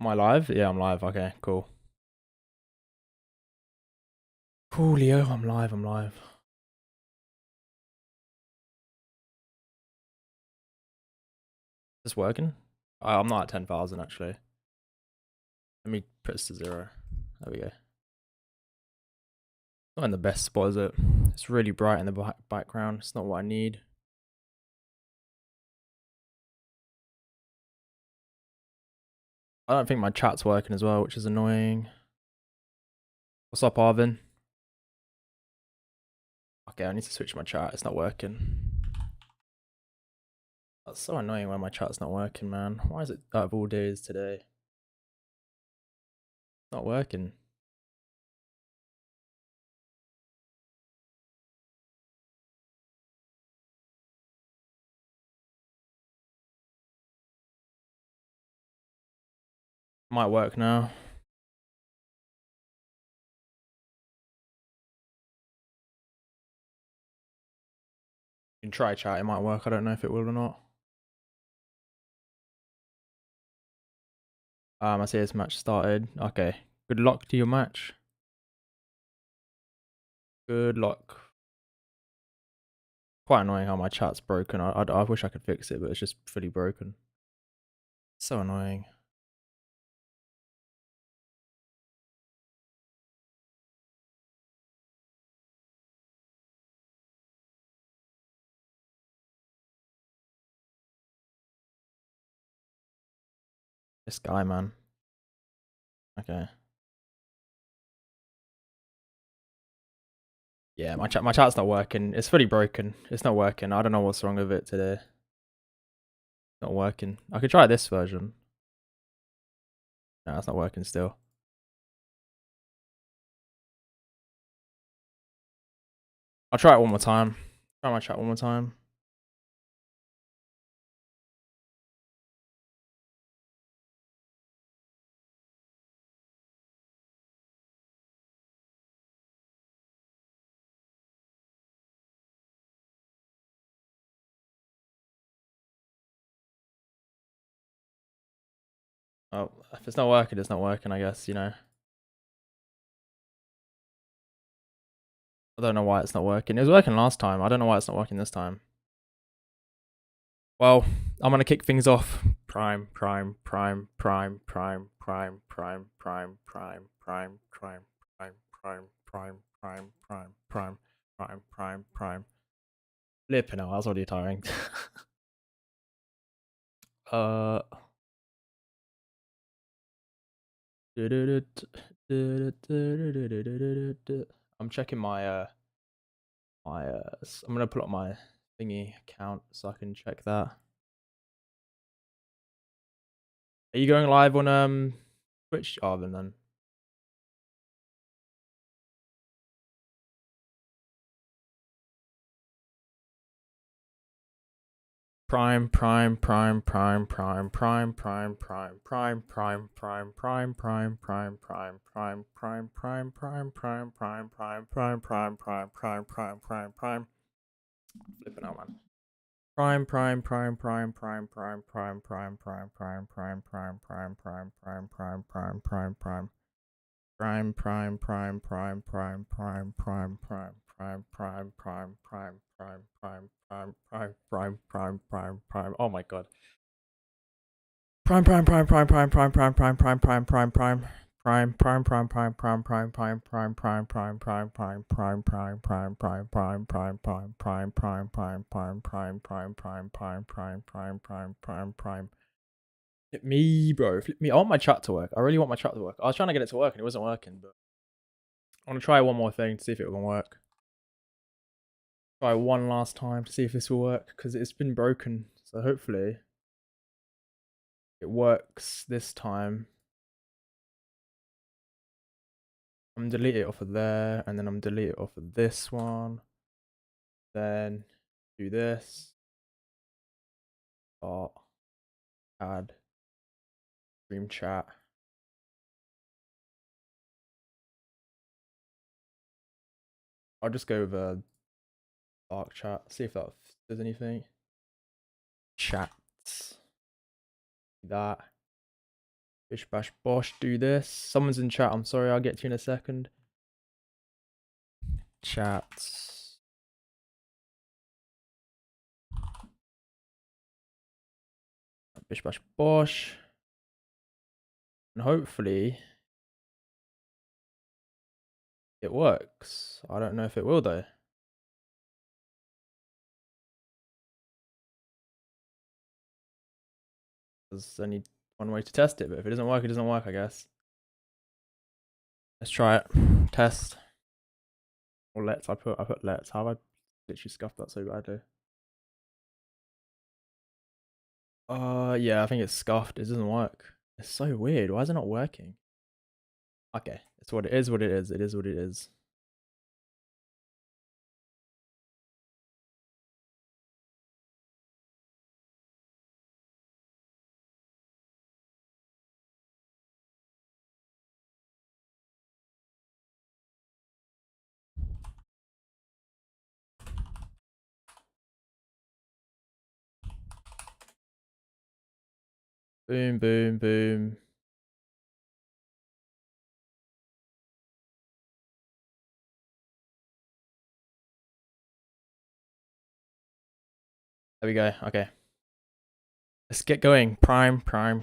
Am I live? Yeah, I'm live. Okay, cool. Coolio, I'm live, I'm live. Is this working? I'm not at 10,000 actually. Let me put this to 0. There we go. Not in the best spot, is it? It's really bright in the background. It's not what I need. I don't think my chat's working as well, which is annoying. What's up, Arvin? Okay, I need to switch my chat. It's not working. That's so annoying when my chat's not working, man. Why is it out of all days today? It's not working. Might work now. You can try chat, it might work. I don't know if it will or not. I see this match started. Okay. Good luck to your match. Good luck. Quite annoying how my chat's broken. I wish I could fix it, but it's just fully broken. So annoying. This guy, man. Okay. Yeah, my chat's not working. It's fully broken. It's not working. I don't know what's wrong with it today. Not working. I could try this version. No, it's not working still. I'll try it one more time. Try my chat one more time. Oh, if it's not working, it's not working, I guess, you know. I don't know why it's not working. It was working last time. I don't know why it's not working this time. Well, I'm gonna kick things off. Prime. Flipping out, that's already tiring. I'm checking my I'm gonna pull up my thingy account so I can check that. Are you going live on Twitch, Arvin, then? Prime. Flipping out, man. Prime. Oh my god. Prime. Flip me, bro. Flip me. I want my chat to work. I really want my chat to work. I was trying to get it to work and it wasn't working, but I want to try one more thing to see if it will work. Try one last time to see if this will work because it's been broken. So hopefully it works this time. I'm delete it off of there, and then I'm delete it off of this one. Then do this. Start. Add. Stream chat. I'll just go with a dark chat. See if that does anything. Chats. That. Bish bash bosh, do this. Someone's in chat. I'm sorry, I'll get to you in a second. Chat. Bish bash bosh. And hopefully it works. I don't know if it will though. There's only one way to test it, but if it doesn't work, it doesn't work, I guess. Let's try it. Test. Or let's. I put let's. How have I literally scuffed that so badly? Yeah, I think it's scuffed. It doesn't work. It's so weird. Why is it not working? Okay, it's what it is. What it is. It is what it is. Boom, boom, boom. There we go. Okay. Let's get going. Prime. How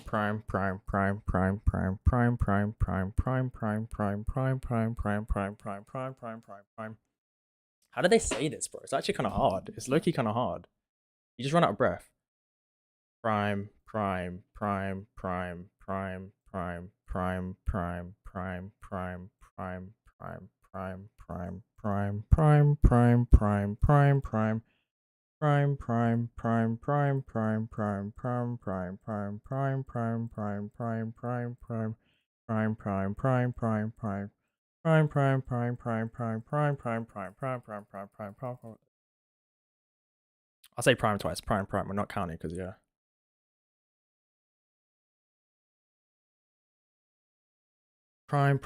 do they say this, bro? It's actually kind of hard. It's low-key kind of hard. You just run out of breath. Prime. I'll say prime twice. Prime. We're not counting because yeah. Prime.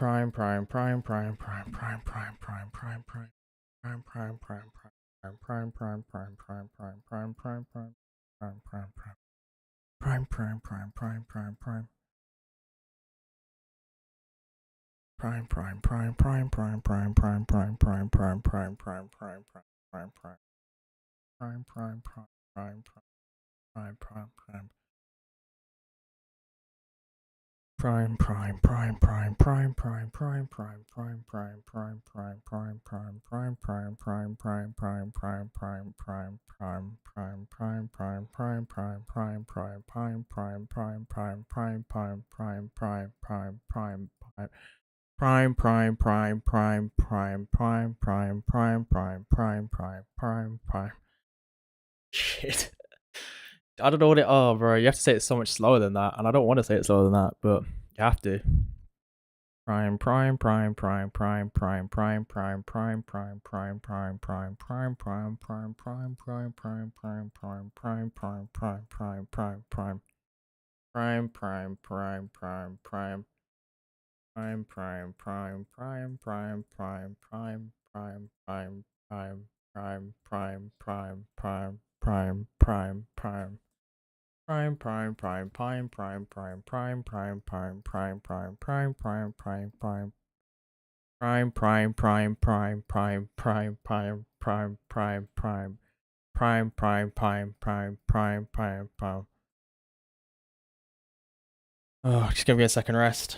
Shit. I don't know what it. Oh, bro, you have to say it so much slower than that, and I don't want to say it slower than that, but you have to. Prime. Oh, just give me a second rest.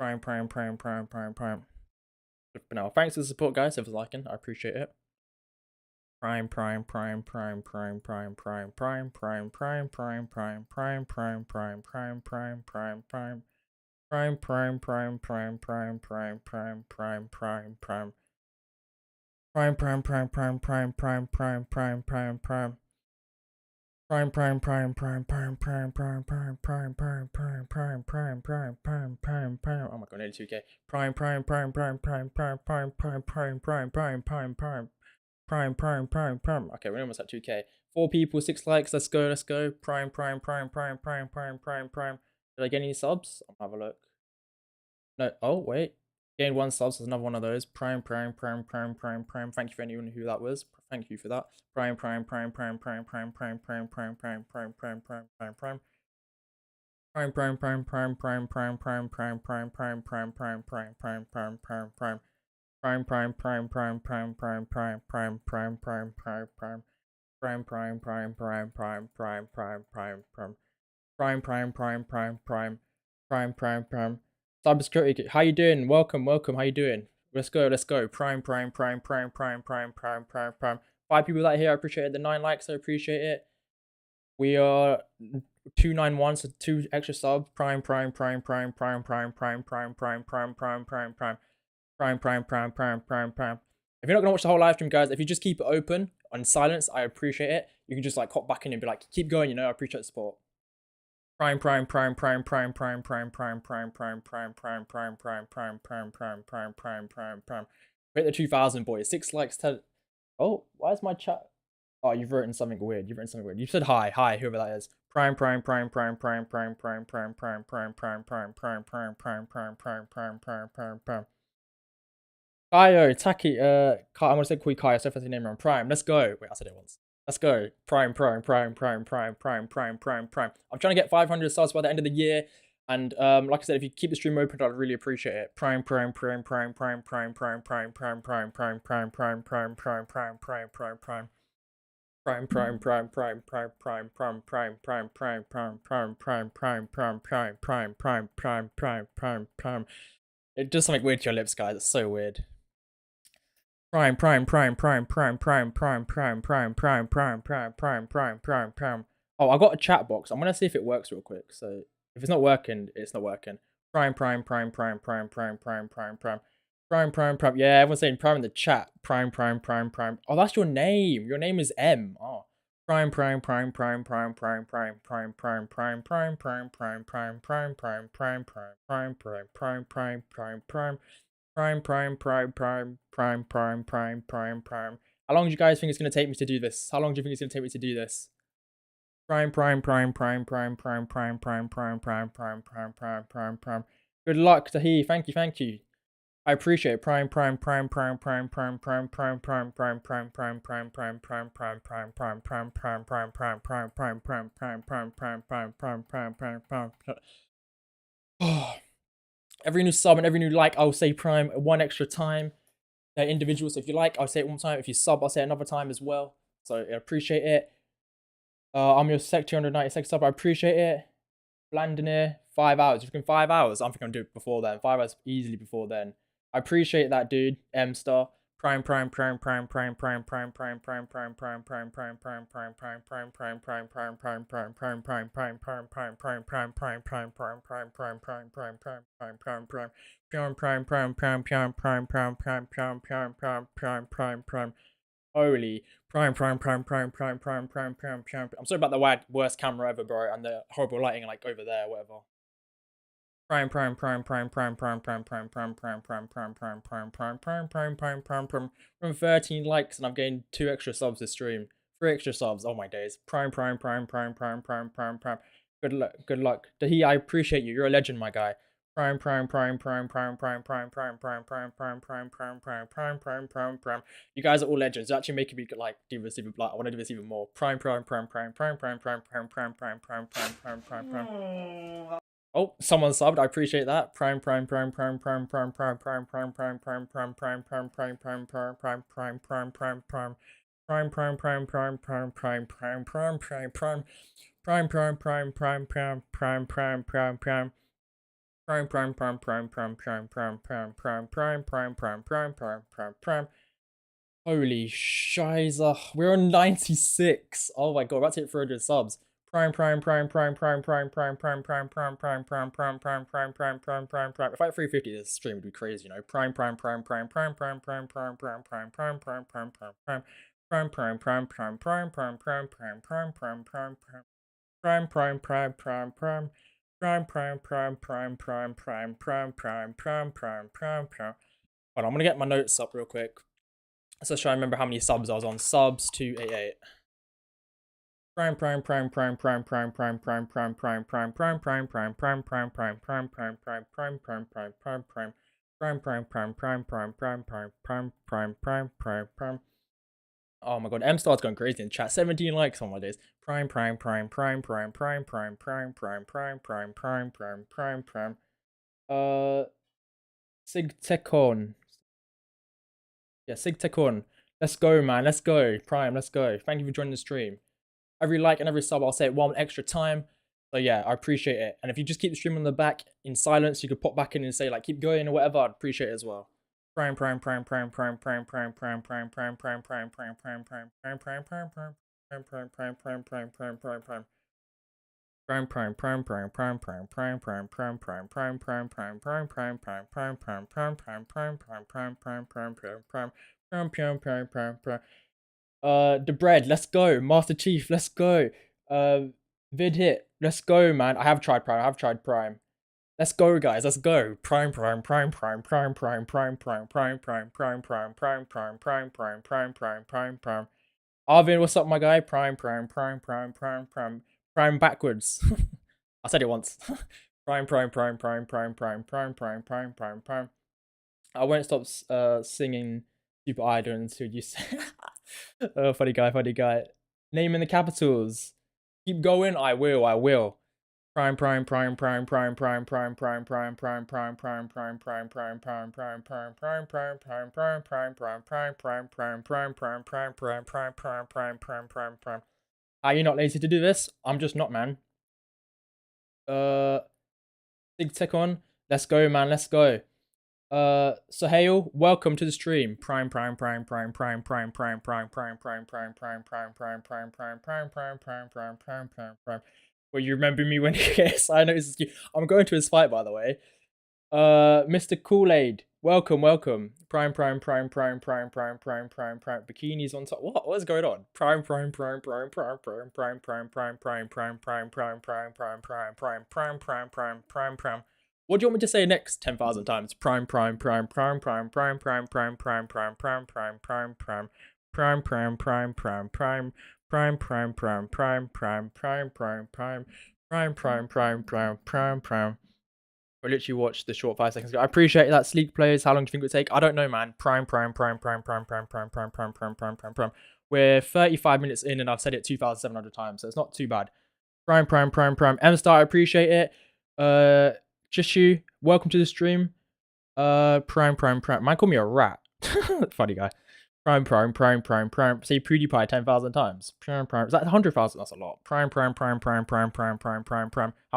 Prime. But no, thanks for the support, guys. If it's liking, I appreciate it. Prime. Oh my god, nearly 2k. Okay, we're almost at 2k. 4 people, 6 likes. Let's go. Prime. Did I get any subs? I'll have a look. No. Oh wait. Gained 1 sub, so there's another one of those. Prime. Thank you for anyone who that was. Thank you for that. Prime. Prime. Cybersecurity. How you doing? Welcome. How you doing? Let's go. Prime. 5 people that here. I appreciate it. The 9 likes. I appreciate it. We are 291, so 2 extra subs. Prime. If you're not gonna watch the whole live stream, guys, if you just keep it open on silence, I appreciate it. You can just like hop back in and be like, keep going, I appreciate the support. Prime. Hit the 2000, boys. 6 likes. 10. Oh, why is my chat? Oh, you've written something weird. You said hi, whoever that is. Prime. Kaio, Taki, I'm gonna say call you Kaio, so if I say your name wrong. Prime, let's go. Wait, I said it once. Let's go. Prime. I'm trying to get 500 subs by the end of the year. And like I said, if you keep the stream open, I'd really appreciate it. Prime. It does something weird to your lips, guys. It's so weird. Prime. Oh, I got a chat box. I'm gonna see if it works real quick. So if it's not working, it's not working. Prime. Yeah, everyone's saying prime in the chat. Prime. Oh, that's your name. Your name is M. Oh. Prime. Hit How long do you guys think it's gonna take me to do this? Prime. Good luck, Tahi. Thank you. I appreciate it. Prime. Every new sub and every new like, I'll say prime 1 extra time. They're individuals. So if you like, I'll say it 1 time. If you sub, I'll say it another time as well. So I appreciate it. I'm your sec 296 sub. I appreciate it. Blandinier, 5 hours. You can 5 hours. I'm thinking I'll do it before then. 5 hours easily before then. I appreciate that, dude. M star. Prime. Holy prime. I'm sorry about the worst camera ever, bro, and the horrible lighting like over there, whatever. Prime. From 13 likes and I've gained 2 extra subs this stream. 3 extra subs. Oh my days. Prime. Good luck. Dahi, I appreciate you. You're a legend, my guy. Prime. You guys are all legends. You're actually making me like do this even like I want to do this even more. Prime. Oh, someone subbed. I appreciate that. Prime. Prime. Holy shiza. We're on 96. Oh my god, we're about to hit 300 subs. If I hit 350, this stream would be crazy, you know. Hold on, I'm gonna get my notes up real quick. So let's try and remember how many subs I was on. Subs 288. Oh my god, M Star's going crazy in chat. 17 likes on my days. Sigtecon. Yeah, Sigtecon. Let's go, man. Let's go. Prime, let's go. Thank you for joining the stream. Every like and every sub, I'll say it one extra time. So yeah, I appreciate it. And if you just keep the stream on the back in silence, you could pop back in and say like keep going or whatever. I'd appreciate it as well. Prime. The bread, let's go. Master Chief, let's go. Vid hit, let's go, man. I have tried Prime. Let's go, guys. Let's go. Prime. Arvin, what's up, my guy? Prime backwards. I said it once. Prime. I won't stop singing Super Idol until you say. Oh, funny guy. Name in the capitals. Keep going. I will. Prime. Are you not lazy to do this? I'm just not, man. Sigtecon, let's go, man. Let's go. Sohail, welcome to the stream. Prime. Well, you remember me when KSI noticed you. I'm going to his fight, by the way. Mr. Kool-Aid, welcome. Prime. Bikinis on top. What is going on? Prime. What do you want me to say next 10,000 times? Prime. I literally watched the short 5 seconds ago. I appreciate that, Sleek Players. How long do you think it would take? I don't know, man. Prime. We're 35 minutes in and I've said it 2,700 times, so it's not too bad. Prime. M-Star, I appreciate it. Jishu, welcome to the stream. Prime. Man, call me a rat. Funny guy. Prime. Say PewDiePie 10,000 times. Prime. Is that 100,000? That's a lot. Prime. How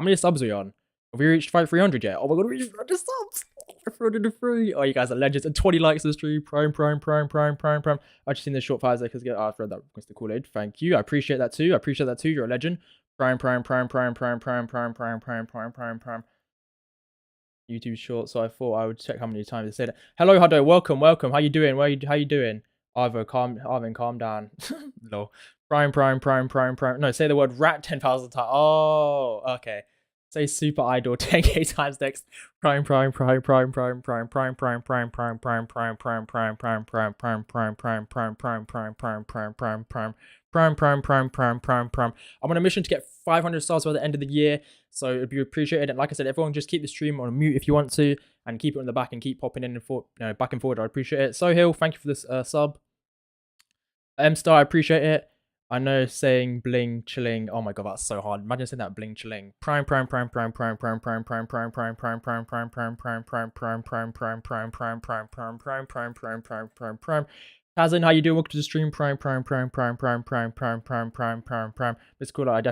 many subs are we on? Have we reached 300 yet? Oh my god, we reached 300 subs! 303. Oh, you guys are legends. And 20 likes on the stream. Prime. I just seen this short 5 seconds ago. I've read that Mr. Kool-Aid. Thank you. I appreciate that too. You're a legend. Prime. YouTube short, so I thought I would check how many times I said it. Hello, Hado, welcome. How you doing? How you doing? Arvin, calm down. No. Prime. No, say the word rat 10,000 times. Oh, okay. Say Super Idol 10k times next. Prime. I'm on a mission to get 500 stars by the end of the year, so it'd be appreciated. And like I said, everyone just keep the stream on mute if you want to, and keep it on the back and keep popping in and back and forward. I appreciate it. Sohail, thank you for this sub. M-Star, I appreciate it. I know saying bling chilling. Oh my god, that's so hard. Imagine saying that bling chilling. Prime. Kazin, how you doing? Welcome to the stream. Prime. It's cool. I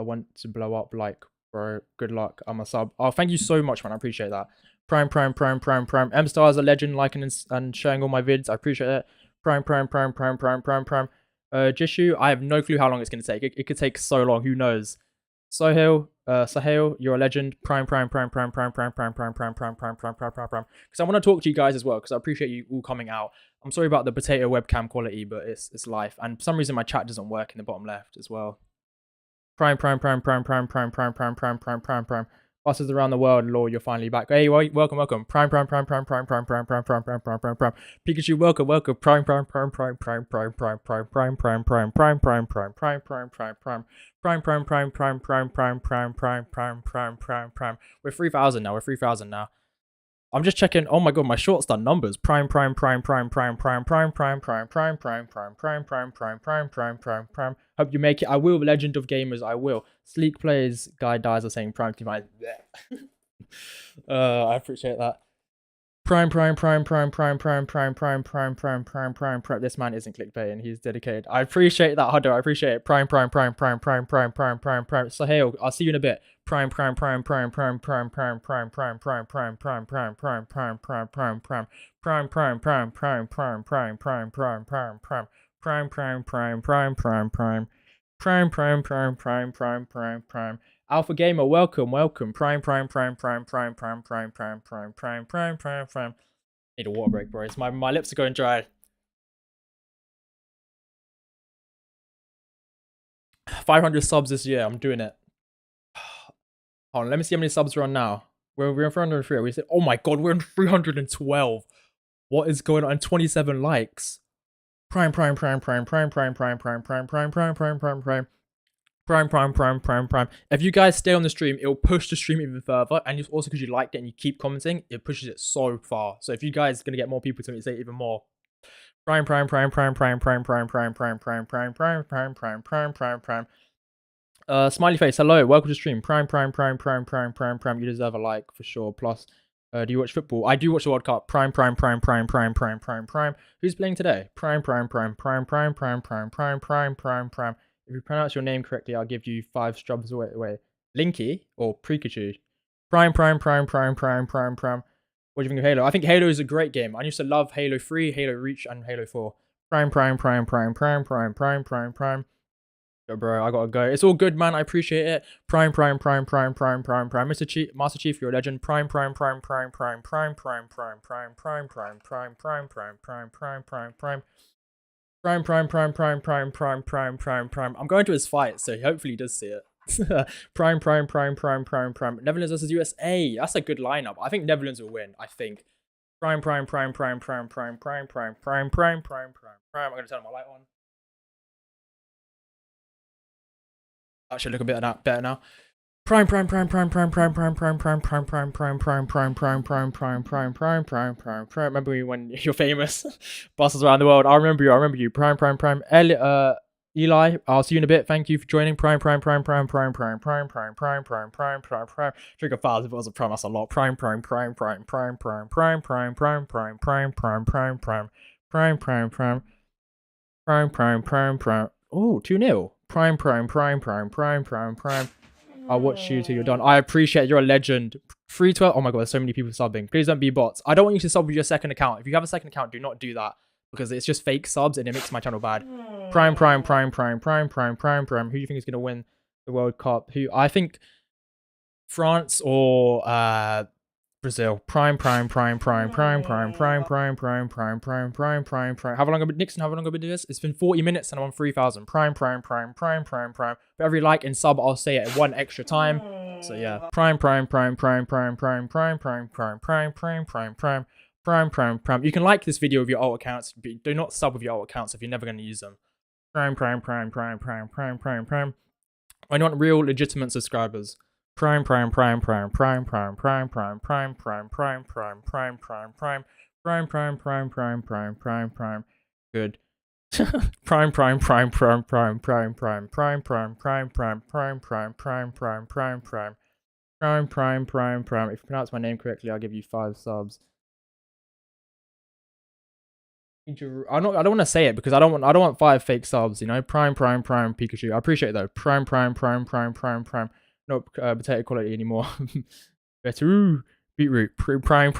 want to blow up like bro. Good luck. I'm a sub. Oh, thank you so much, man. I appreciate that. Prime. M Star is a legend, liking and sharing all my vids. I appreciate it. Prime. Jishu, I have no clue how long it's gonna take. It could take so long. Who knows? Sahil, you're a legend. Prime. Because I want to talk to you guys as well, because I appreciate you all coming out. I'm sorry about the potato webcam quality, but it's life. And for some reason my chat doesn't work in the bottom left as well. Prime. Bosses around the world, Lord, you're finally back. Hey, welcome. Prime. Pikachu, welcome. Prime. We're 3,000 now. I'm just checking. Oh my god, my short's done numbers. Prime. Hope you make it. I will. Legend of Gamers, I will. Sleek Plays guy dies of saying prime. I appreciate that. Prime. This man isn't clickbaiting. He's dedicated. I appreciate that, Huddo. I appreciate it. Prime. Sahil, I'll see you in a bit. Prime. Alpha Gamer, welcome. Prime. Need a water break, bro. My lips are going dry. 500 subs this year. I'm doing it. Hold on, let me see how many subs we're on now. We're in 303. We said, oh my god, we're in 312. What is going on? And 27 likes. Prime. If you guys stay on the stream, it'll push the stream even further. And also because you liked it and you keep commenting, it pushes it so far. So if you guys are gonna get more people to say even more. Prime. Smiley face, hello, welcome to stream. Prime. You deserve a like for sure. Plus, do you watch football? I do watch the World Cup. Prime. Who's playing today? Prime. If you pronounce your name correctly, I'll give you 5 strubs away. Linky or Pikachu? Prime. What do you think of Halo? I think Halo is a great game. I used to love Halo 3, Halo Reach, and Halo 4. Prime. Yo, bro, I gotta go. It's all good, man. I appreciate it. Prime. Master Chief, you're a legend. Prime. I'm going to his fight, so hopefully he does see it. Prime. Netherlands versus USA. That's a good lineup. I think Netherlands will win. I think. Prime. I'm gonna turn my light on. That should look a bit better now. Prime. Remember when you're famous? Bosses around the world. I remember you. Prime. Eli, I'll see you in a bit. Thank you for joining. Prime. Trigger 1,000 if it was a prime. That's a lot. Prime. Oh, 2-0. Prime. I'll watch you till you're done. I appreciate it. You're a legend. 312. Oh my god, there's so many people subbing. Please don't be bots. I don't want you to sub with your second account. If you have a second account, do not do that. Because it's just fake subs and it makes my channel bad. Prime. Who do you think is going to win the World Cup? Who? I think France or Brazil. Prime. How long have Nixon, how long have I been doing this? It's been 40 minutes and I'm on 3,000. Prime. For every like and sub, I'll say it 1 extra time. So yeah. Prime. You can like this video with your alt accounts, but do not sub with your alt accounts if you're never going to use them. Prime. I want real legitimate subscribers. Prime. Good. Prime. If you pronounce my name correctly, I'll give you 5 subs. I don't want to say it because I don't want 5 fake subs, you know. Prime Pikachu. I appreciate it though. Prime. not potato quality anymore. Better. Beetroot. Prime.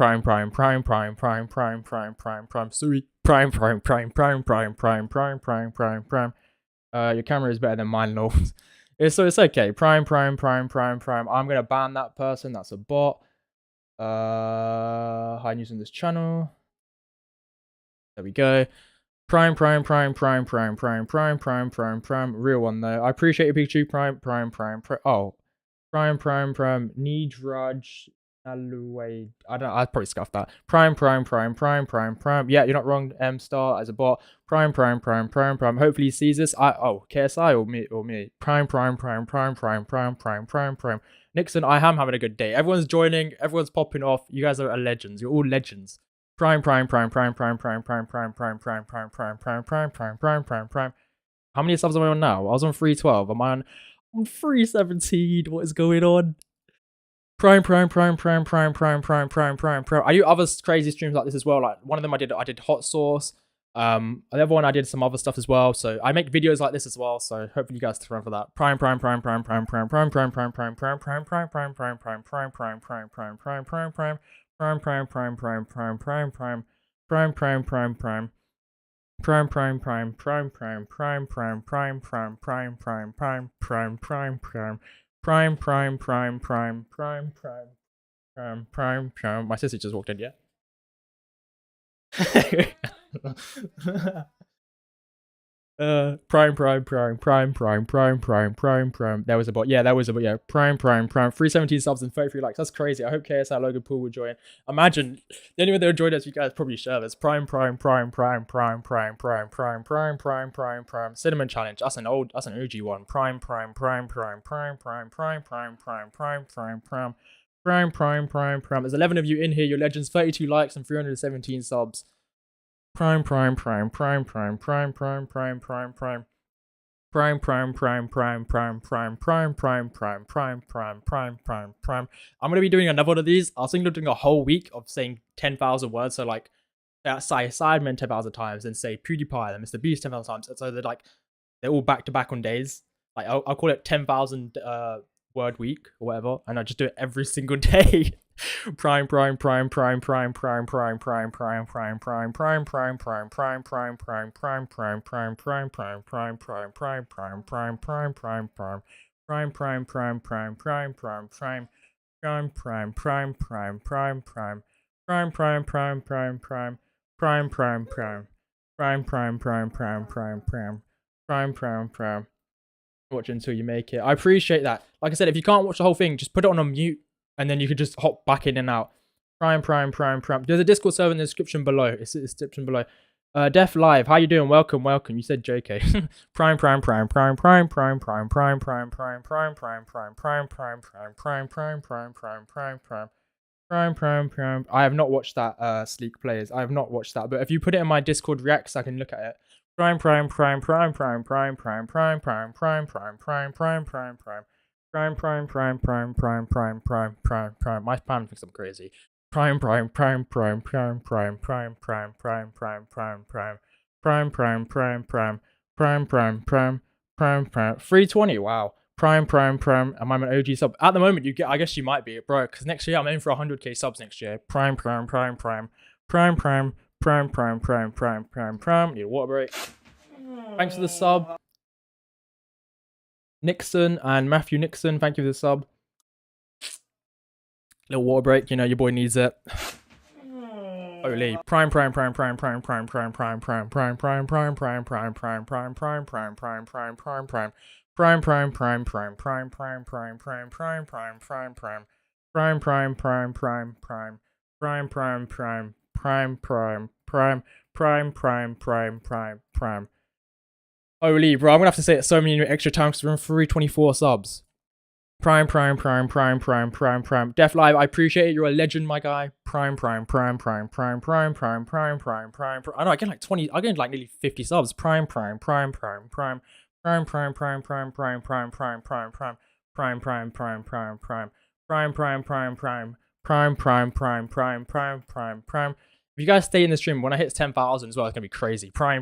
Sweet. Prime. Your camera is better than mine, Lord. So it's okay. Prime. I'm gonna ban that person. That's a bot. Hide news on this channel. There we go. Prime. Real one though. I appreciate your Pikachu. Prime. Oh. Prime. Need Raj. I don't know. I'd probably scuff that. Prime. Yeah, you're not wrong. M Star as a bot. Prime. Hopefully he sees this. KSI or me. Prime. Nixon, I am having a good day. Everyone's joining. Everyone's popping off. You guys are legends. You're all legends. Prime. How many subs am I on now? I was on 312. Am I on 317? What is going on? Prime. I do other crazy streams like this as well. Like one of them I did hot sauce. The other one I did some other stuff as well. So I make videos like this as well. So hopefully you guys stick around for that. Prime. My sister just walked in, yeah. Prime. There was a bot. Yeah, Prime. 317 subs and 33 likes. That's crazy. I hope KSI Logan Paul will join. Imagine the only way they'll join us, you guys probably share this. Prime. Cinnamon challenge. That's an OG one. Prime. There's 11 of you in here. You're legends. 32 likes and 317 subs. Prime. I'm gonna be doing another one of these. I was thinking of doing a whole week of saying 10,000 words. So like, say Sidemen 10,000 times, and say PewDiePie and Mr. Beast 10,000 times. So they're all back to back on days. Like I'll call it 10,000 word week or whatever, and I just do it every single day. Prime. I'm gonna watch until you make it. I appreciate that. Like I said, if you can't watch the whole thing, just put it on mute, and then you could just hop back in and out. Prime. There's a Discord server in the description below. It's in the description below. Def Live, how you doing? Welcome. You said JK. Prime. I have not watched that, Sleek Players. I have not watched that, but if you put it in my Discord reacts, I can look at it. Prime. My fan thinks I'm crazy. Prime. 320. Wow. Prime. Am I an OG sub? At the moment, I guess you might be, bro. Because next year I'm aiming for 100k subs next year. Prime. Need a water break. Thanks for the sub. Nixon and Matthew Nixon, thank you for the sub. Little water break, your boy needs it. Holy. Prime. Holy, bro, I'm gonna have to say it so many extra times because we're on 324 subs. Prime. Def Live, I appreciate it. You're a legend, my guy. Prime. I know, I get like 20, I get like nearly 50 subs. Prime. If you guys stay in the stream, when I hit 10,000 as well, it's gonna be crazy. Prime.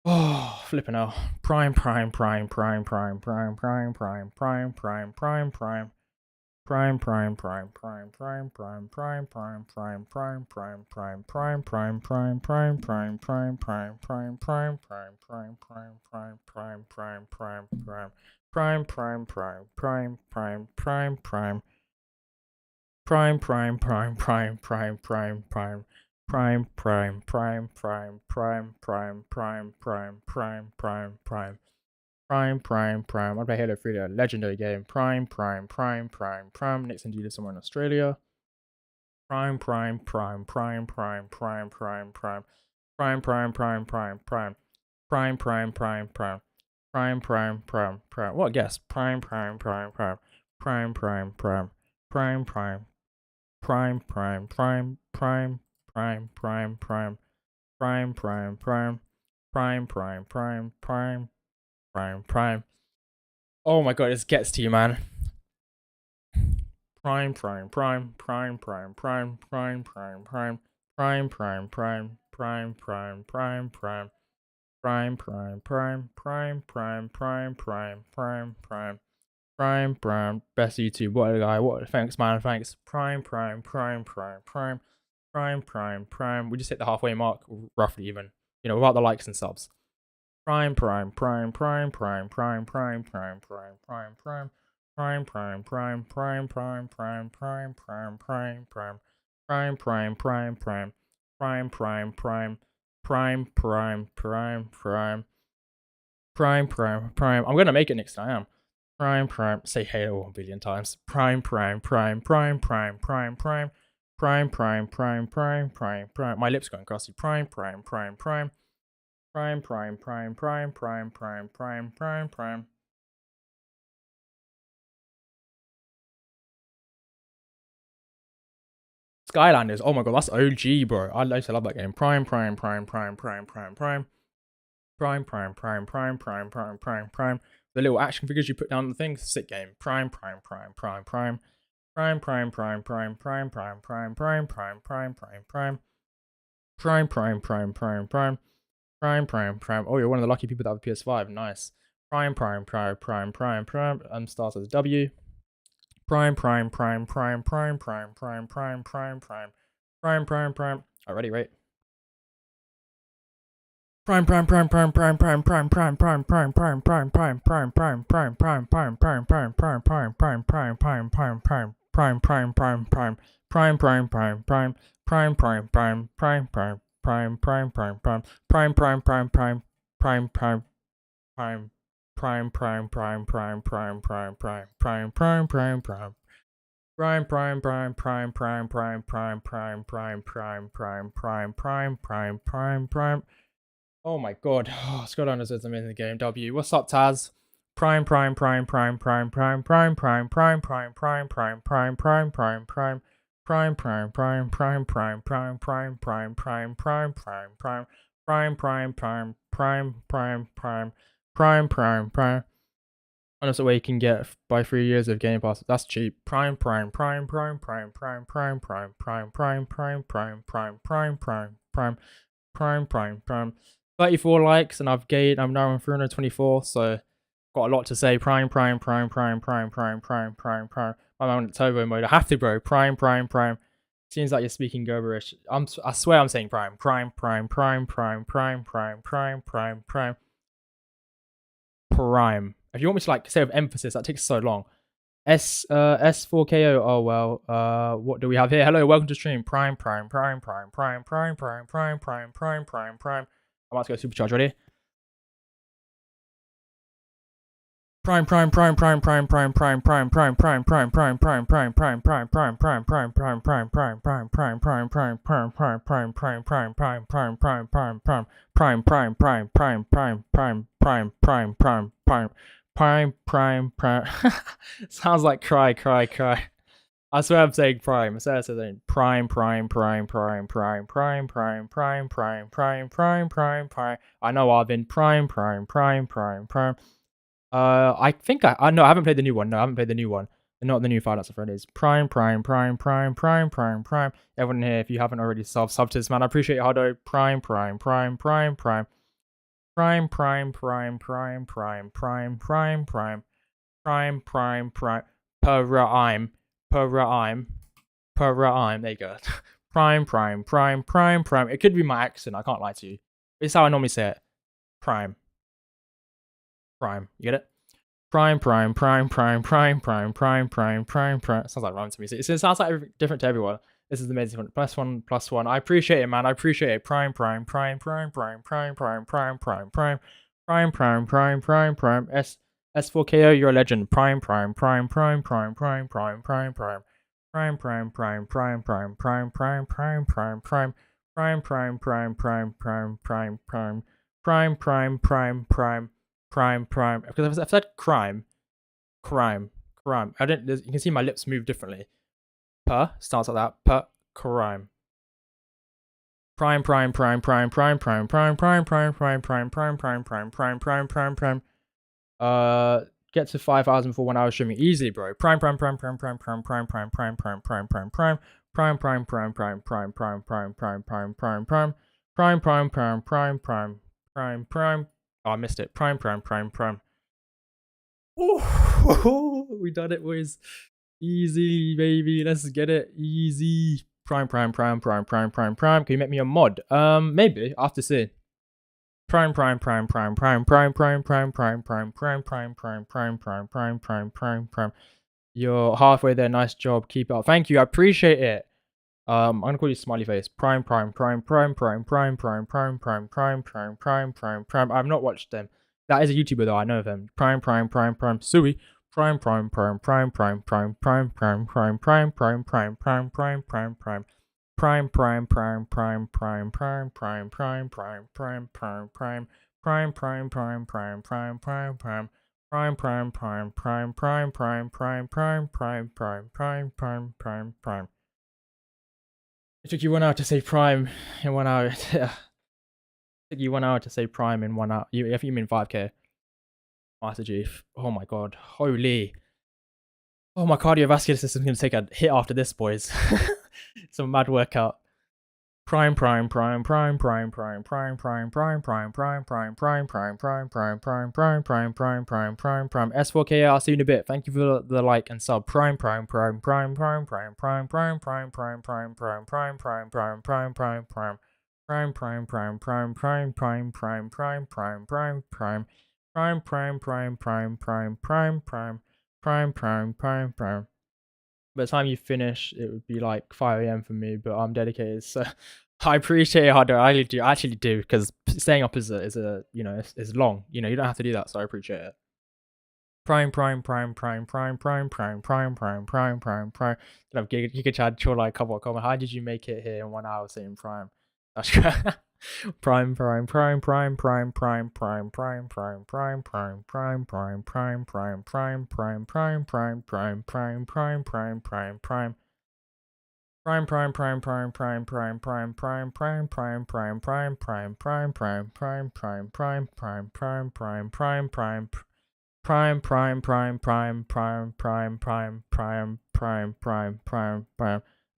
Oh, flipping hell. Prime. I'd play Halo 3, a legendary game. Prime. Nixon do this somewhere in Australia. Prime. What a guess. Prime. Oh my god, this gets to you, man. Prime. Best YouTube. What a guy. What? Thanks, man. Thanks. Prime. We just hit the halfway mark, roughly even. You know, without the likes and subs. Prime. I'm gonna make it next time. Prime. Say Halo 1 billion times. Prime. My lips going crusty. Prime. Skylanders. Oh my god, that's OG, bro. I used to love that game. Prime. The little action figures you put down the thing. Sick game. Prime. Oh, you're one of the lucky people that have a PS5. Nice. Prime. Starts as W. Prime. Already, right? Prime. Oh my god. Skylanders is an amazing game. W. What's up, Taz? Prime. And that's the way you can get by 3 years of Game Pass. That's cheap. Prime. 34 likes, and I'm now on 324, so got a lot to say. Prime. I'm on turbo mode. I have to, bro. Prime. Seems like you're speaking gibberish. I swear I'm saying prime. Prime. If you want me to like say with emphasis, that takes so long. S4KO. Oh well. What do we have here? Hello, welcome to stream. Prime. I'm about to go supercharge. Ready? Prime. Sounds like cry. I swear I'm saying prime. I swear I'm saying prime. I know Arvin. Prime. I think I haven't played the new one. No, I haven't played the new one. Not the new Final Fantasy friend is prime. Everyone here, if you haven't already sub to this, man, I appreciate it, Hardo. Prime. Prime. Per rhyme. There you go. Prime. It could be my accent. I can't lie to you. It's how I normally say it. Prime. You get it? Prime. Sounds like rhyme to me. It sounds like different to everyone. This is amazing. +1. I appreciate it, man. I appreciate it. Prime. S4KO, you're a legend. Prime. Prime. Because I've said crime. I don't. You can see my lips move differently. Per starts like that. Per crime. Prime. Get to 5,000 for 1 hour streaming easily, bro. Prime. Oh, I missed it. Prime. Oh, we done it, boys. Easy, baby. Let's get it. Easy. Prime. Can you make me a mod? Maybe. I have to see. Prime. You're halfway there. Nice job. Keep it up. Thank you. I appreciate it. I'm gonna call you smiley face. Prime. I've not watched them. That is a YouTuber though. I know them. Prime. Sui. Prime. It took you 1 hour to say prime in 1 hour. It took you 1 hour to say prime in 1 hour. If you mean 5k. Master Chief. Oh my god. Holy. Oh, my cardiovascular system's gonna take a hit after this, boys. It's a mad workout. Prime. S4K, I'll see you in a bit. Thank you for the like and sub. Prime. By the time you finish, it would be like 5 a.m. for me, but I'm dedicated, so I appreciate it, Hardo. I actually do, because staying up is a is long. You don't have to do that, so I appreciate it. Prime. Gonna have Giga Chad chill like couple of comments. How did you make it here in 1 hour saying prime? That's great. Prime. I'm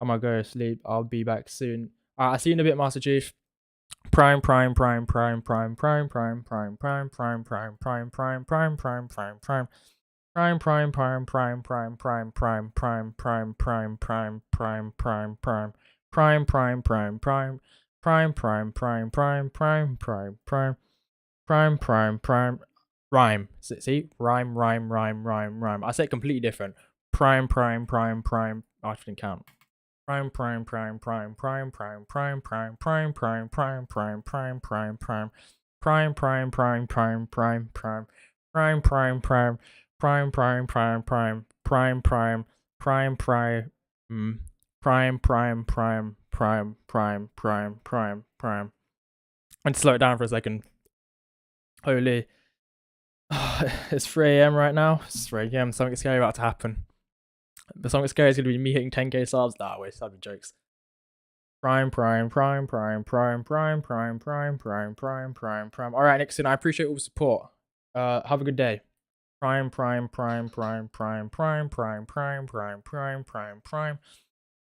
gonna go to sleep. I'll be back soon. I'll see you in a bit, Master Chief. Prime. Rhyme. See? Rhyme. I say it completely different. Prime. Oh, I didn't count. Prime. And slow it down for a second. Holy. It's 3 a.m. right now. It's 3 a.m. Something scary about to happen. But something scary is gonna be me hitting 10k subs. Nah, wait, that'd be jokes. Prime. Alright, Nixon, I appreciate all the support. Have a good day. Prime.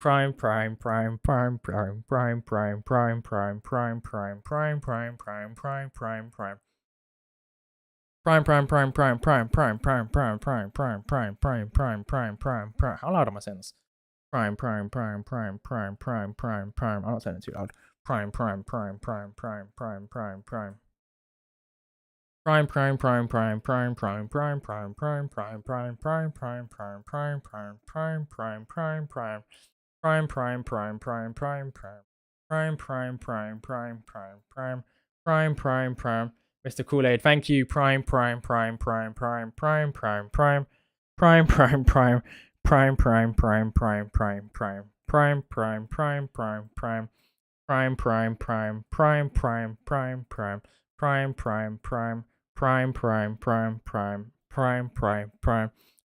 Prime, prime, prime, prime, prime, prime, prime, prime, prime, prime, prime, prime, prime, prime, prime, prime, prime. Prime, prime, prime, prime, prime, prime, prime, prime, prime, prime, prime, prime, prime, prime, prime, prime. How loud am I saying this? Prime, prime, prime, prime, prime, prime, prime, prime. I'm not saying it too loud. Prime, prime, prime, prime, prime, prime, prime, prime. Prime, prime, prime, prime, prime, prime, prime, prime, prime, prime, prime, prime, prime, prime, prime, prime, prime, prime, prime, prime. Prime, prime, prime, prime, prime, prime. Prime, prime, prime, prime, prime, prime. Prime, prime, prime. Mr. Kool-Aid, thank you. Prime, prime, prime, prime, prime, prime, prime, prime. Prime, prime, prime. Prime, prime, prime, prime, prime, prime. Prime, prime, prime, prime, prime. Prime, prime, prime, prime, prime, prime, prime. Prime, prime, prime. Prime, prime, prime, prime. Prime, prime, prime.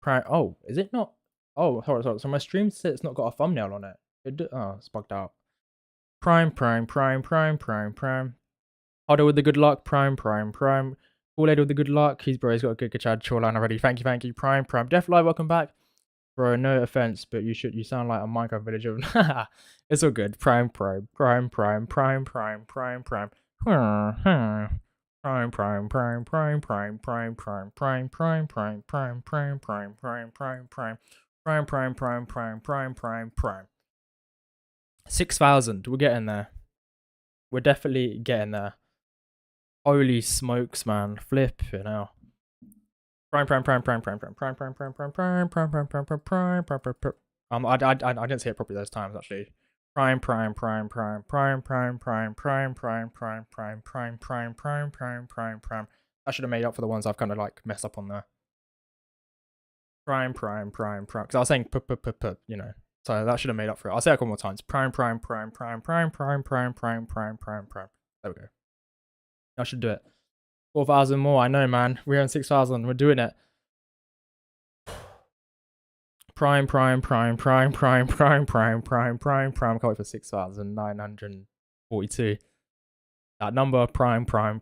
Prime. Oh, is it not? Oh, sorry. So my stream says it's not got a thumbnail on it. Oh, it's bugged out. Prime, prime, prime, prime, prime, prime. Odo with the good luck. Prime, prime, prime. Kool-Aid with the good luck. He's got a good Chad Shoreline already. Thank you. Prime, prime. Def Live, welcome back. Bro, no offense, but you sound like a Minecraft villager. It's all good. Prime, prime, prime, prime, prime, prime, prime, prime. Prime, prime, prime, prime, prime, prime, prime, prime, prime, prime, prime, prime, prime, prime, prime, prime. Prime, prime, prime, prime, prime, prime, prime. 6,000. We're getting there. We're definitely getting there. Holy smokes, man. Flip, you know. Prime. I didn't say it properly those times actually. Prime. I should have made up for the ones I've kind of like messed up on there. Prime. Because I was saying you know. So that should have made up for it. I'll say it a couple more times. Prime. There we go. I should do it. 4,000 more. I know, man. We're on 6,000. We're doing it. Prime. Can't wait for 6,942. That number. Prime. Bro,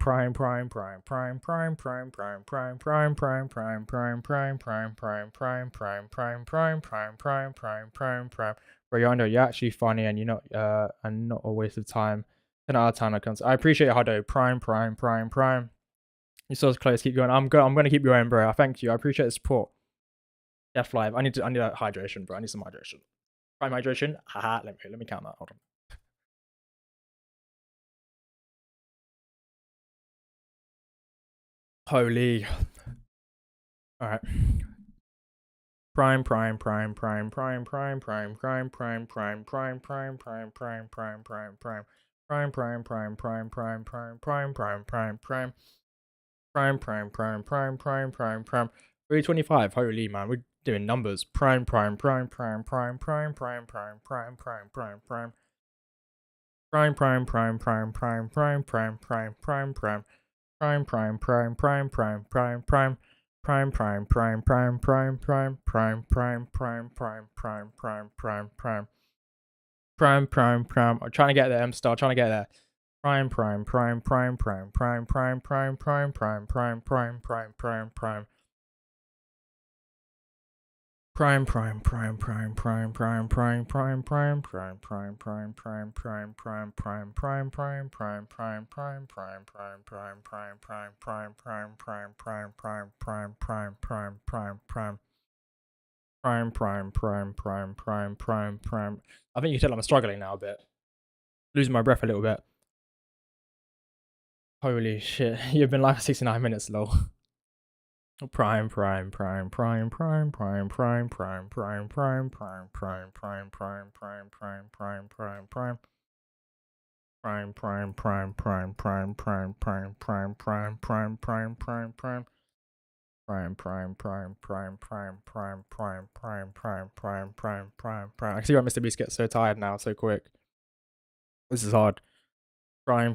you're actually funny and you're not and not a waste of time. 10 out of 10 accounts. I appreciate it, Hado. Prime. You're so close. Keep going. I'm gonna keep going, bro. I thank you. I appreciate the support. Def Live. I need that hydration, bro. I need some hydration. Prime hydration. Haha. Let me count that. Hold on. Holy. All right. Prime. Prime. 325. Holy man, we're doing numbers. Prime. Prime. I'm trying to get there. I'm still trying to get there. Prime. I think you can tell I'm struggling now a bit. Losing my breath a little bit. Holy shit. You've been live for 69 minutes, lol. Prime. I can see why Mr. Beast gets so tired now so quick. This is hard. Prime.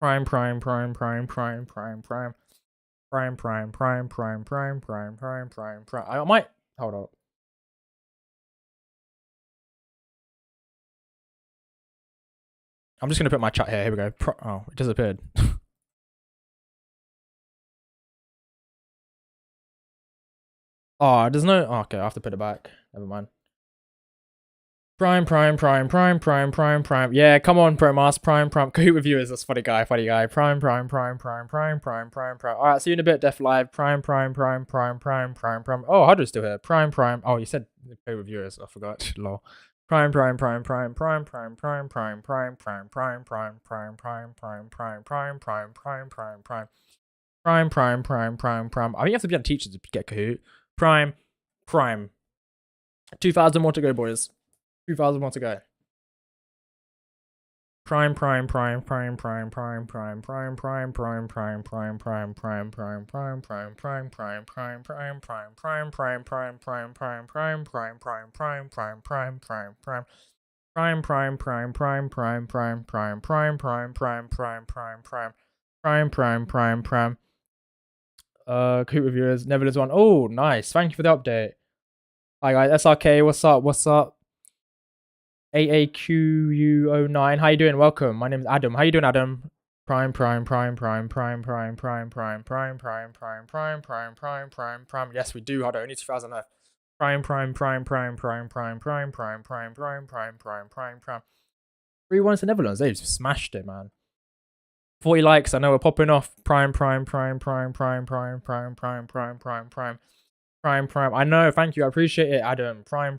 Prime. I might hold up. I'm just gonna put my chat here. Here we go. Oh, it disappeared. Oh, there's no. Oh, okay, I have to put it back. Never mind. Prime. Yeah, come on, Promas. Prime. Cahoot with viewers. That's funny guy. Prime. Alright, see you in a bit, Def Live. Prime. Oh, Hudra's still here. Prime. Oh, you said Cahoot with viewers. I forgot. Lol. Prime. I think you have to be a teacher to get Kahoot. Prime. 2,000 more to go, boys. 2,000 more to go. Prime. Coot reviewers, Netherlands one. Oh, nice. Thank you for the update. Hi guys, SRK, what's up? AAQU09, how you doing? Welcome. My name is Adam. How you doing, Adam? Prime. Yes, we do. Hold on, only 2,000 left. Prime. 3-1 to Netherlands. They've smashed it, man. 40 likes. I know we're popping off. Prime. I know. Thank you. I appreciate it, Adam. Prime.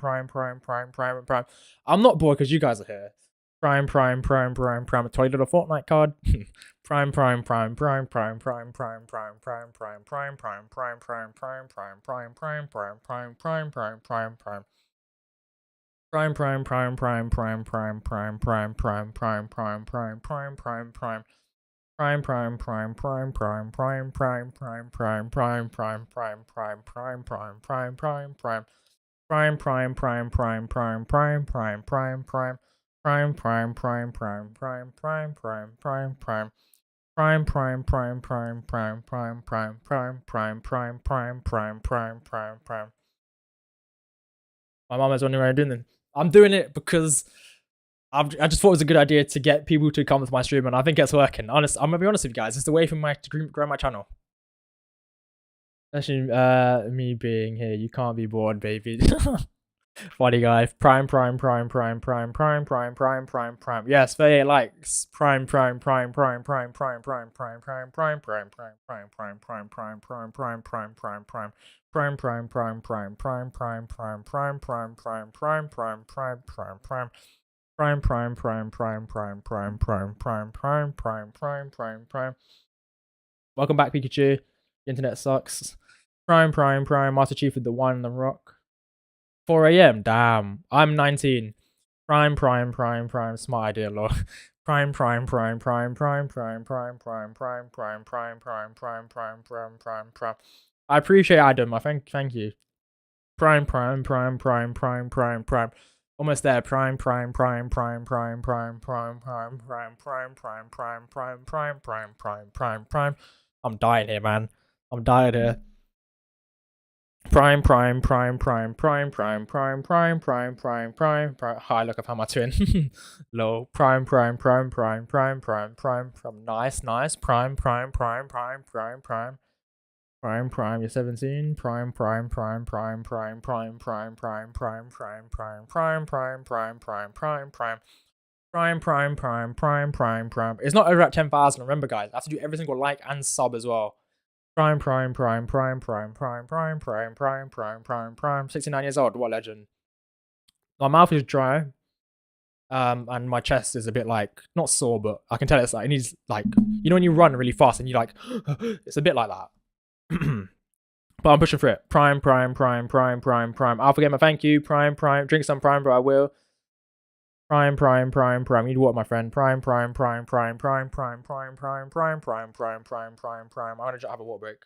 I'm not bored because you guys are here. Prime. A toy little Fortnite card. Prime. My mom is wondering why I'm doing this. I'm doing it because I just thought it was a good idea to get people to come to my stream, and I think it's working. I'm gonna be honest with you guys. It's the way for me to grow my channel. Especially me being here. You can't be bored, baby. Funny guy. Prime. Yes, 38 likes. Prime. Welcome back, Pikachu. The internet sucks. Prime. Master Chief with the one and the rock. 4 a.m. Damn. I'm 19. Prime. Smart idea, lol. Prime. I appreciate Adam. I thank you. Prime. Almost there. Prime. I'm dying here, man. I'm dying here. Prime. Hi, look, I found my twin. Low. Prime. Nice. Prime. You're 17. Prime. It's not over at 10,000. Remember, guys, I have to do every single like and sub as well. Prime. 69 years old. What legend. My mouth is dry. And my chest is a bit like not sore, but I can tell it's like it needs like when you run really fast and you like it's a bit like that. But I'm pushing for it. Prime. Alpha Gamer, thank you. Prime. Drink some Prime, bro. I will. Prime. You need water, my friend. Prime. I'm gonna just have a water break.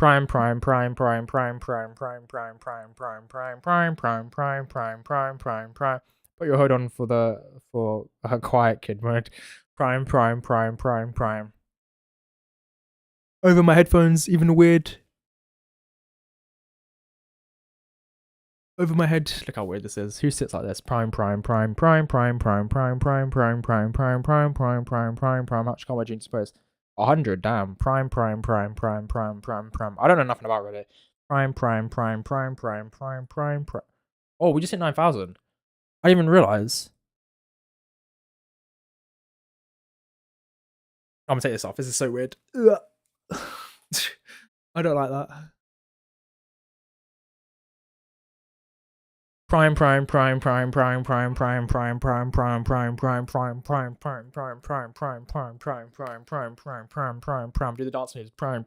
Prime. Put your hood on for a quiet kid mode. Prime. Over my headphones, even weird. Over my head. Look how weird this is. Who sits like this? Prime. How much can't my jeans suppose? 100, damn. Prime. I don't know nothing about Reddit. Prime. Oh, we just hit 9,000. I didn't even realize. I'm gonna take this off. This is so weird. I don't like that. Prime. Do the dance moves. Prime.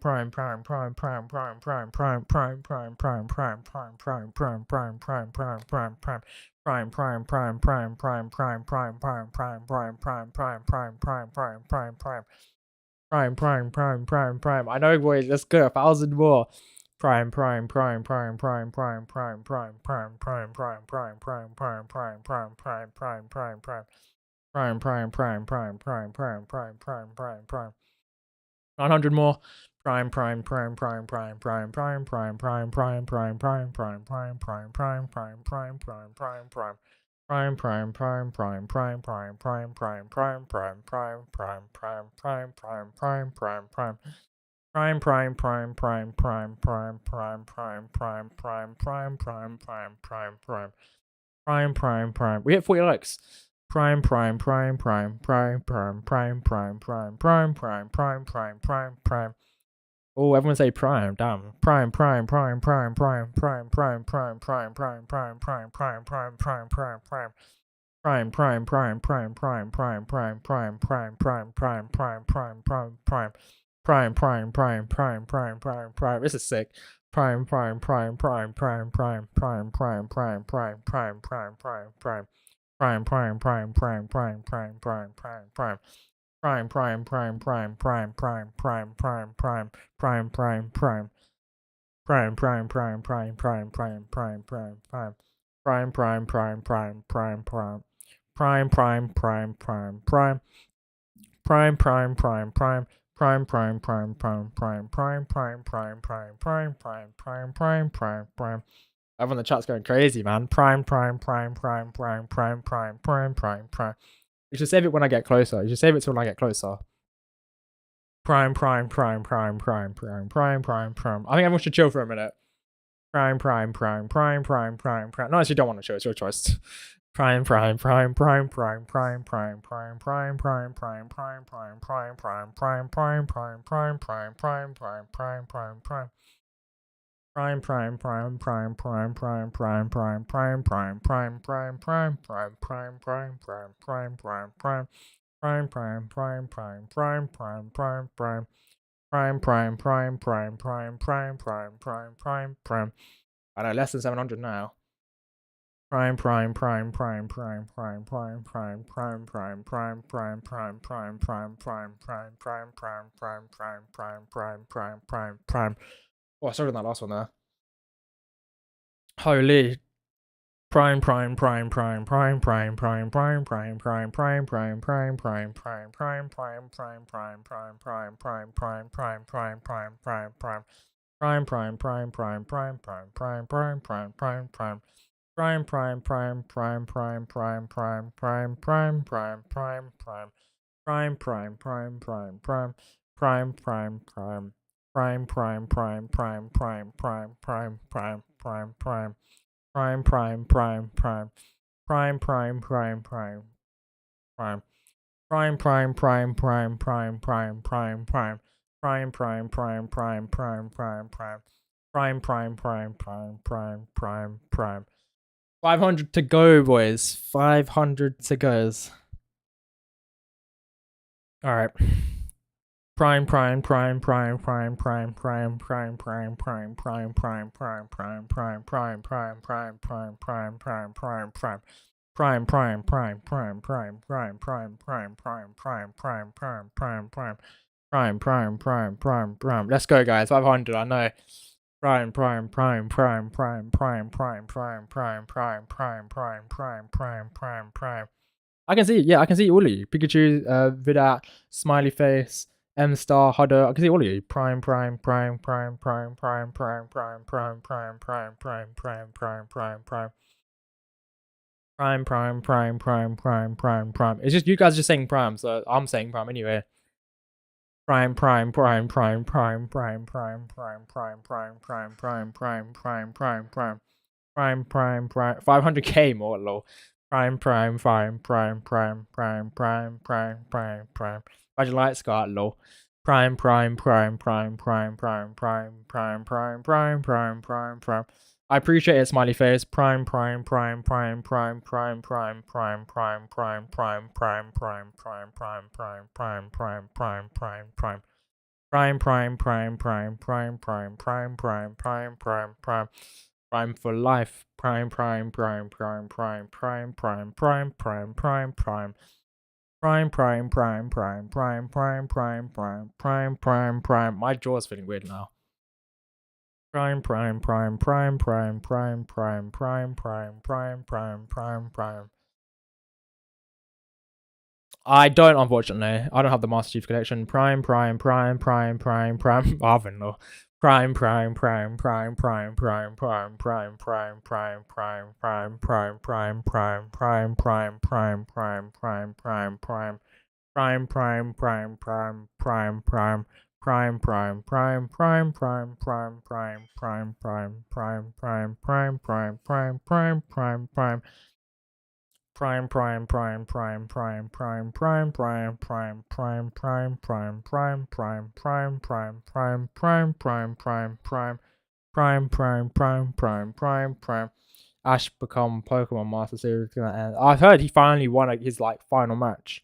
I know, boys. Let's go. 1,000 more. Prime. Prime. 900 more. Prime. We hit 40 likes. Prime. Oh, everyone say prime. Damn. Prime. This is sick. Prime. Everyone in the chat's going crazy, man. Prime. You should save it when I get closer. You should save it till when I get closer. Prime. I think everyone should chill for a minute. Prime. No, if you don't want to chill, it's your choice. Prime. I know, less than 700 now. Prime. Oh, I started on that last one there. Holy. Prime. Prime. 500 to go, boys. 500 to goes. All right. Prime. Prime. Let's go, guys. 500. I know. Prime. I can see, yeah, I can see all of you. Pikachu, Vidat, Smiley Face, M Star, Hudder. I can see all of you. Prime. It's just you guys just saying prime, so I'm saying prime anyway. Prime. 500k more low. Prime. Imagine light scar low. Prime. I appreciate it, smiley face. Prime. Prime for life. Prime. 'Prime'. My jaw's feeling weird now. Prime. I don't, unfortunately. I don't have the Master Chief Collection. Prime. I haven't no. Prime. Ash become Pokemon Master Series gonna end. I've heard he finally won his like final match.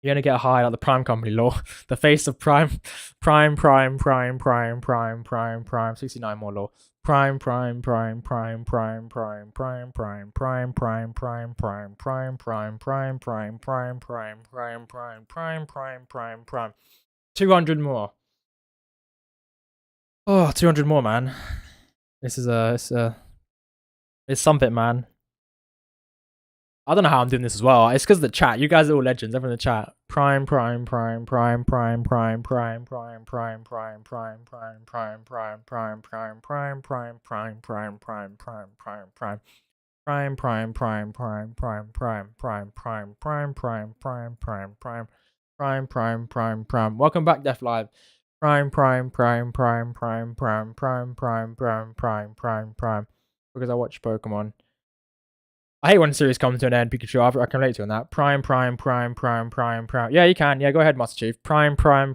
You're gonna get high like the Prime Company law. The face of Prime. 69 more law. Prime. Prime. 200 more. Oh, 200 more, man. This is it's something, man. I don't know how I'm doing this as well. It's because of the chat. You guys are all legends. Everyone in the chat. Prime. Welcome back, Def Live. Prime. Because I watch Pokemon. I hate when a series comes to an end, Pikachu. I can relate to you on that. Prime. Yeah, you can. Yeah, go ahead, Master Chief. Prime. I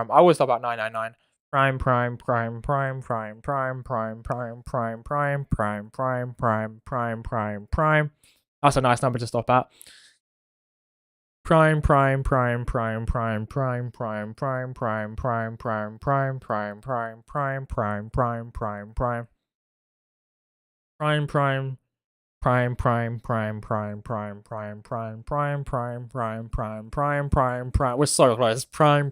always stop at 999. Prime. That's a nice number to stop at. Prime. We're so close. Prime.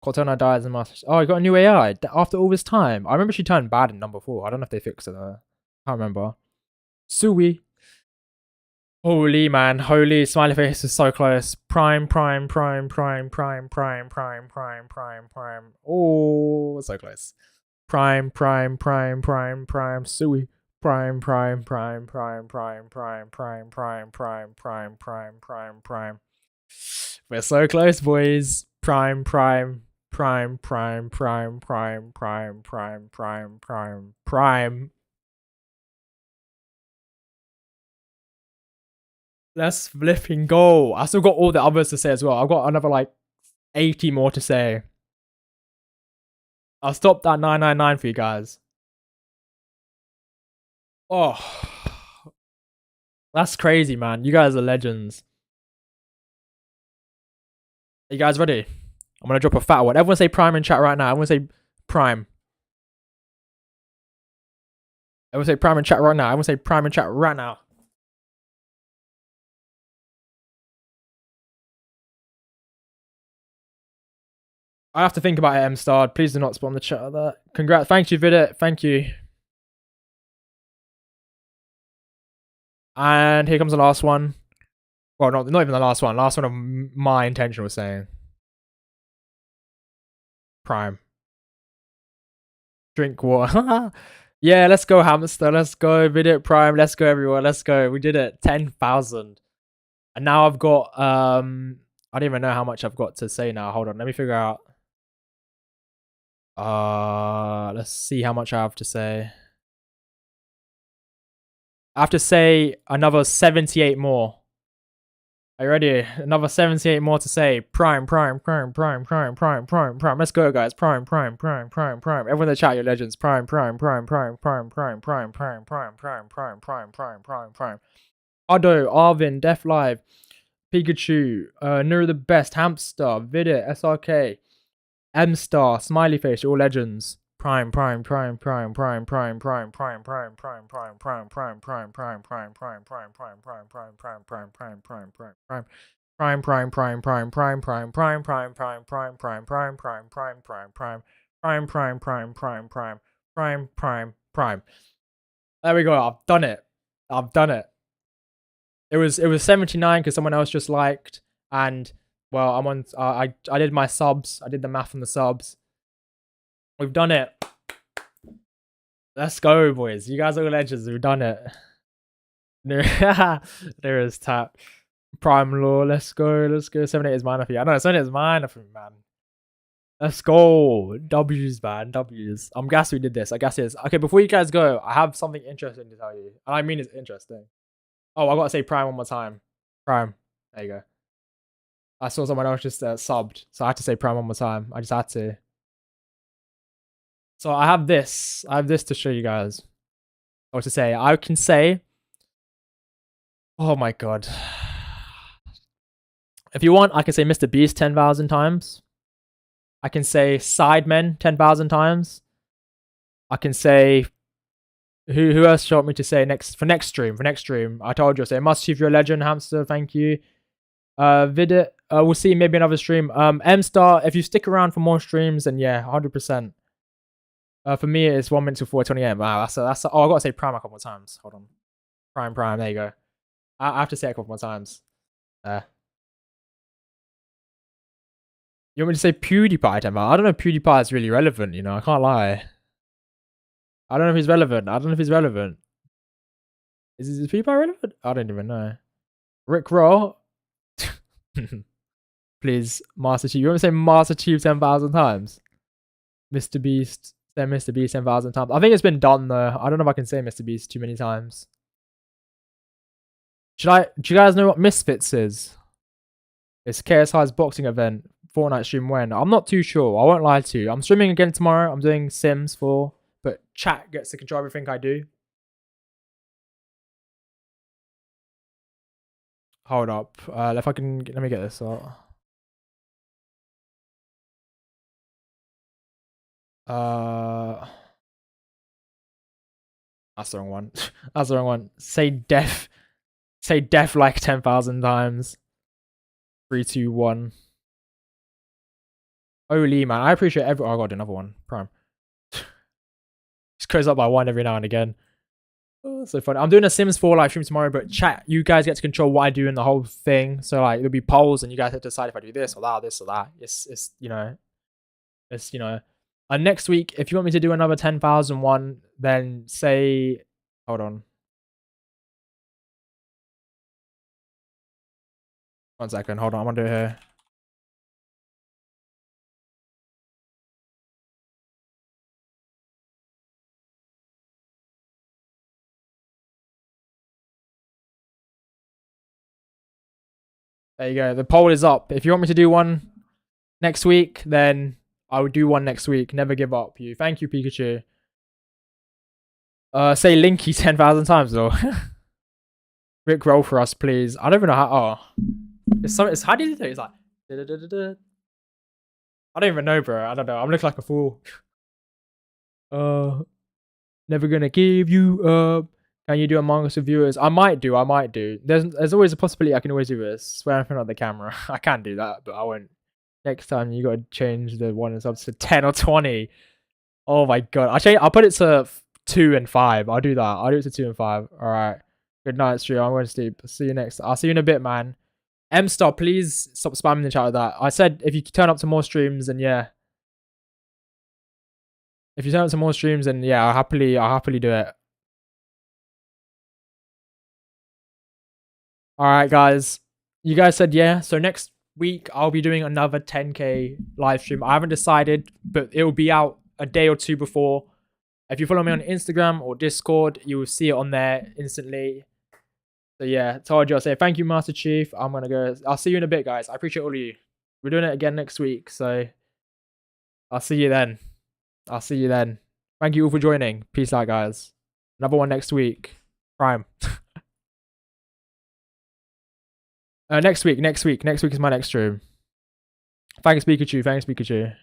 Cortana dies in Master. Oh, I got a new AI after all this time. I remember she turned bad in number 4. I don't know if they fixed it though. I can't remember. Sui. Holy man, holy smiley face is so close. Prime. Oh, so close. Prime. Sui. Prime. We're so close, boys. Prime. Let's flipping go. I still got all the others to say as well. I've got another like 80 more to say. I'll stop at 999 for you guys. Oh. That's crazy, man. You guys are legends. Are you guys ready? I'm gonna drop a fat one. Everyone say prime in chat right now. Everyone say prime. Everyone say prime in chat right now. Everyone say prime in chat right now. I have to think about it, M-Star. Please do not spawn the chat of that. Congrats. Thank you, Vidit. Thank you. And here comes the last one. Well, not even the last one. Last one of my intention was saying. Prime. Drink water. Yeah, let's go, hamster. Let's go. Vidit Prime. Let's go, everyone. Let's go. We did it. 10,000. And now I've got, I don't even know how much I've got to say now. Hold on. Let me figure out. Let's see how much I have to say. I have to say another 78 more. Are you ready? Another 78 more to say. Prime. Let's go, guys. Prime. Everyone in the chat, your legends. Prime. Ado, Arvin, Def Live, Pikachu, Nuru the Best, Hamster, Vidit, SRK, M-Star, Smiley Face, all legends. Prime. There we go. I've done it. It was 79 because someone else just liked, and well, I'm on. I did my subs. I did the math on the subs. We've done it. Let's go, boys. You guys are legends. We've done it. There is tap. Prime Law. Let's go. 78 is mine for you. I know 78 is mine for me, man. Let's go. W's, man. W's. I'm gassed we did this. I guess it is. Okay, before you guys go, I have something interesting to tell you. And I mean it's interesting. Oh, I gotta say Prime one more time. Prime. There you go. I saw someone else just subbed, so I had to say Prime one more time. I just had to. So I have this. To show you guys. Or to say. I can say. Oh my god. If you want, I can say Mr. Beast 10,000 times. I can say Sidemen 10,000 times. I can say. Who else shot me to say for next stream? I told you, I say must achieve your legend, hamster. Thank you. Vidit. We'll see maybe another stream. M-Star, if you stick around for more streams, then yeah, 100%. For me, it's 1 minute to 4:28. Wow, that's. Oh, I gotta say Prime a couple more times. Hold on. Prime. There you go. I have to say it a couple more times. You want me to say PewDiePie 10,000? I don't know if PewDiePie is really relevant. You know, I can't lie. I don't know if he's relevant. Is PewDiePie relevant? I don't even know. Rick Roll. Please, Master Chief. You want me to say Master Chief 10,000 times? Mr. Beast. Say Mr. Beast 10,000 times. I think it's been done though. I don't know if I can say Mr. Beast too many times. Do you guys know what Misfits is? It's KSI's boxing event. Fortnite stream when? I'm not too sure. I won't lie to you. I'm streaming again tomorrow. I'm doing Sims 4. But chat gets to control everything I do. Hold up. If I can, let me get this out. That's the wrong one. That's the wrong one. Say deaf like 10,000 times. 3, 2, 1. Holy man, I appreciate every. Oh, I got another one. Prime. Just goes up by 1 every now and again. Oh, so funny. I'm doing a Sims 4 live stream tomorrow, but chat, you guys get to control what I do in the whole thing. So like, there'll be polls, and you guys have to decide if I do this or that, this or that. It's you know. And next week, if you want me to do another 10,000 one, then say, hold on. 1 second, hold on. I'm gonna do it here. There you go. The poll is up. If you want me to do one next week, then I would do one next week. Never give up, you. Thank you, Pikachu. Say Linky 10,000 times though. Rick roll for us, please. I don't even know how. Oh, it's how do you do it? It's like. Da-da-da-da-da. I don't even know, bro. I don't know. I'm looking like a fool. Never gonna give you up. Can you do Among Us with viewers? I might do. There's always a possibility I can always do this. Swear in front of the camera. I can do that, but I won't. Next time you gotta change the one and subs to 10 or 20. Oh my god. I'll put it to 2 and 5. I'll do that. I'll do it to 2 and 5. Alright. Good night, stream. I'm going to sleep. See you next. I'll see you in a bit, man. M-Star, please stop spamming the chat with that. I said if you turn up to more streams, then yeah. If you turn up to more streams, then yeah, I'll happily do it. Alright, guys. You guys said yeah. So next week, I'll be doing another 10K live stream. I haven't decided, but it will be out a day or two before. If you follow me on Instagram or Discord, you will see it on there instantly. So yeah, told you. I'll say thank you, Master Chief. I'm gonna go. I'll see you in a bit, guys. I appreciate all of you. We're doing it again next week, so I'll see you then. Thank you all for joining. Peace out, guys. Another one next week. Prime. Next week is my next stream. Thanks, Pikachu.